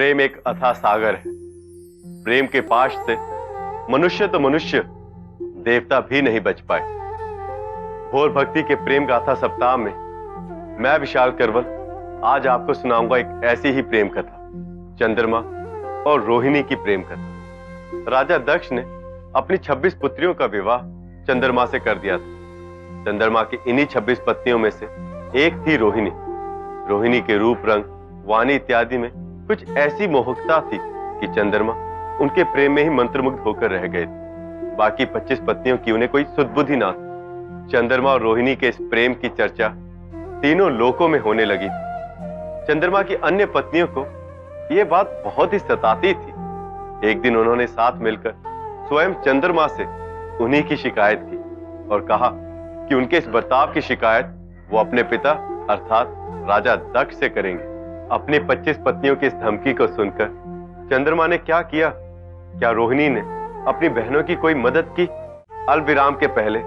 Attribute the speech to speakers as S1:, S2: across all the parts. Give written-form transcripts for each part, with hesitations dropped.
S1: प्रेम एक अथाह सागर है। प्रेम के पाश से मनुष्य तो मनुष्य, देवता भी नहीं बच पाए। भोर भक्ति के प्रेम गाथा सप्ताह में मैं विशाल करवल आज आपको सुनाऊंगा एक ऐसी ही प्रेम कथा, चंद्रमा और रोहिणी की प्रेम कथा। राजा दक्ष ने अपनी 26 पुत्रियों का विवाह चंद्रमा से कर दिया था। चंद्रमा की इन्हीं 26 पत्नियों में से एक थी रोहिणी। रोहिणी के रूप, रंग, वाणी इत्यादि में कुछ ऐसी मोहकता थी कि चंद्रमा उनके प्रेम में ही मंत्रमुग्ध होकर रह गए थे। बाकी 25 पत्नियों की उन्हें कोई सुधबुद्धि ना थी। चंद्रमा और रोहिणी के इस प्रेम की चर्चा तीनों लोकों में होने लगी थी। चंद्रमा की अन्य पत्नियों को यह बात बहुत ही सताती थी। एक दिन उन्होंने साथ मिलकर स्वयं चंद्रमा से उन्हीं की शिकायत की और कहा कि उनके इस बर्ताव की शिकायत वो अपने पिता अर्थात राजा दक्ष से करेंगे। अपनी 25 पत्नियों की इस धमकी को सुनकर चंद्रमा ने क्या किया? क्या रोहिणी ने अपनी बहनों की कोई मदद की? अल्पविराम के पहले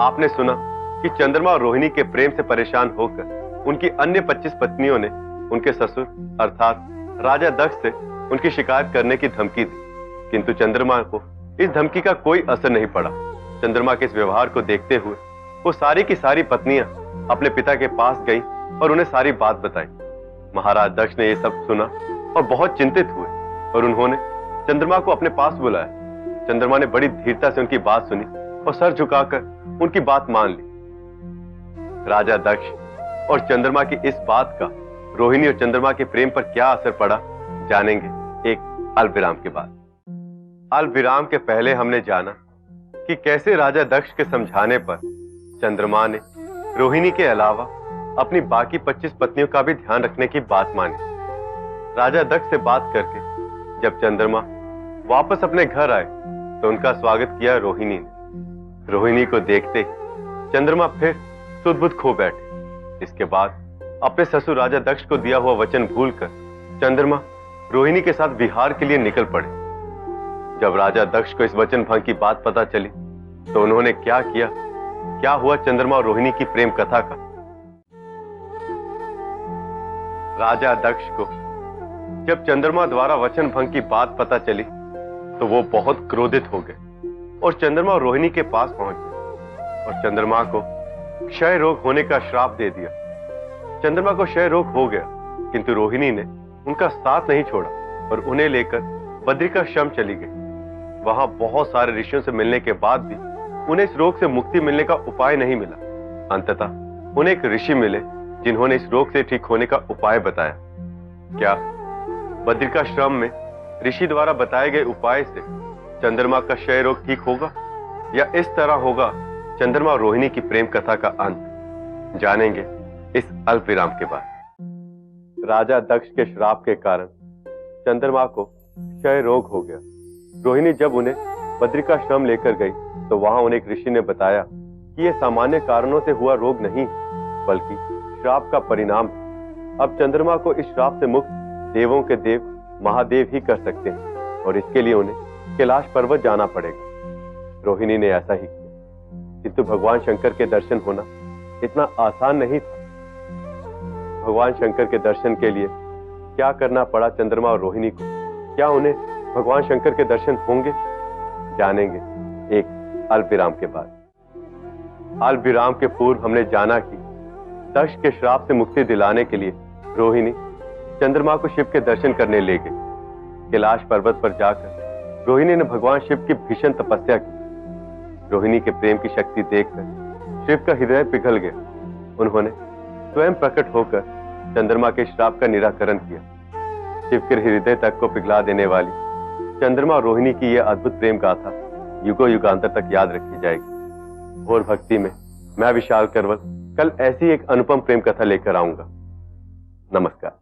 S1: आपने सुना कि चंद्रमा और रोहिणी के प्रेम से परेशान होकर उनकी अन्य 25 पत्नियों ने उनके ससुर अर्थात राजा दक्ष से उनकी शिकायत करने की धमकी दी, किंतु चंद्रमा को इस धमकी का कोई असर नहीं पड़ा। चंद्रमा के इस व्यवहार को देखते हुए वो सारी की सारी पत्नियां अपने पिता के पास गई और उन्हें सारी बात बताई। महाराज दक्ष ने यह सब सुना और बहुत चिंतित हुए और उन्होंने चंद्रमा को अपने पास बुलाया। चंद्रमा ने बड़ी धीरता से उनकी बात सुनी और सर झुकाकर उनकी बात मान ली। राजा दक्ष और चंद्रमा की इस बात का रोहिणी और चंद्रमा के प्रेम पर क्या असर पड़ा जानेंगे एक अल्पविराम के बाद। अल्पविराम के पहले हमने जाना कि कैसे राजा दक्ष के समझाने पर चंद्रमा ने रोहिणी के अलावा अपनी बाकी 25 पत्नियों का भी ध्यान रखने की बात मानी। राजा दक्ष से बात करके जब चंद्रमा वापस अपने घर आए तो उनका स्वागत किया रोहिणी ने। रोहिणी को देखते ही चंद्रमा फिर सुध-बुध खो बैठे। इसके बाद अपने ससुर राजा दक्ष को दिया हुआ वचन भूलकर चंद्रमा रोहिणी के साथ विहार के लिए निकल पड़े। जब राजा दक्ष को इस वचन भंग की बात पता चली तो उन्होंने क्या किया, क्या हुआ चंद्रमा और रोहिणी की प्रेम कथा का। राजा दक्ष को जब चंद्रमा द्वारा वचन भंग की बात पता चली तो वो बहुत क्रोधित हो गए और चंद्रमा और रोहिणी के पास पहुंच गए और चंद्रमा को क्षय रोग होने का श्राप दे दिया। चंद्रमा को क्षय रोग हो गया, किंतु रोहिणी ने उनका साथ नहीं छोड़ा और उन्हें लेकर बद्रिकाश्रम चली गई। वहां बहुत सारे ऋषियों से मिलने के बाद भी उन्हें इस रोग से मुक्ति मिलने का उपाय नहीं मिला। अंततः उन्हें एक ऋषि मिले जिन्होंने इस रोग से ठीक होने का उपाय बताया। क्या बद्रिकाश्रम में ऋषि द्वारा बताए गए उपाय से चंद्रमा का क्षय रोग ठीक होगा या इस तरह होगा चंद्रमा और रोहिणी की प्रेम कथा का अंत? जानेंगे इस अल्पविराम के बाद। राजा दक्ष के श्राप के कारण चंद्रमा को क्षय रोग हो गया। रोहिणी जब उन्हें बद्रिकाश्रम लेकर गई तो वहां उन्हें एक ऋषि ने बताया कि यह सामान्य कारणों से हुआ रोग नहीं बल्कि श्राप का परिणाम। अब चंद्रमा को इस श्राप से मुक्त देवों के देव महादेव ही कर सकते हैं और इसके लिए उन्हें कैलाश पर्वत जाना पड़ेगा। रोहिणी ने ऐसा ही किया, किंतु भगवान शंकर के दर्शन होना इतना आसान नहीं था। भगवान शंकर के दर्शन के लिए क्या करना पड़ा चंद्रमा और रोहिणी को? क्या उन्हें भगवान शंकर के दर्शन होंगे? जानेंगे एक अल्पविराम के बाद। अल्पविराम के पूर्व हमने जाना कि दक्ष के श्राप से मुक्ति दिलाने के लिए रोहिणी चंद्रमा को शिव के दर्शन करने ले गई। कैलाश पर्वत पर जाकर रोहिणी ने भगवान शिव की भीषण तपस्या की। रोहिणी के प्रेम की शक्ति देखकर शिव का हृदय पिघल गया। उन्होंने स्वयं प्रकट होकर चंद्रमा के श्राप का निराकरण किया। शिव के हृदय तक को पिघला देने वाली चंद्रमा और रोहिणी की यह अद्भुत प्रेम गाथा युगों युगांतर तक याद रखी जाएगी। भोर भक्ति में मैं विशाल करवल कल ऐसी एक अनुपम प्रेम कथा लेकर आऊंगा। नमस्कार।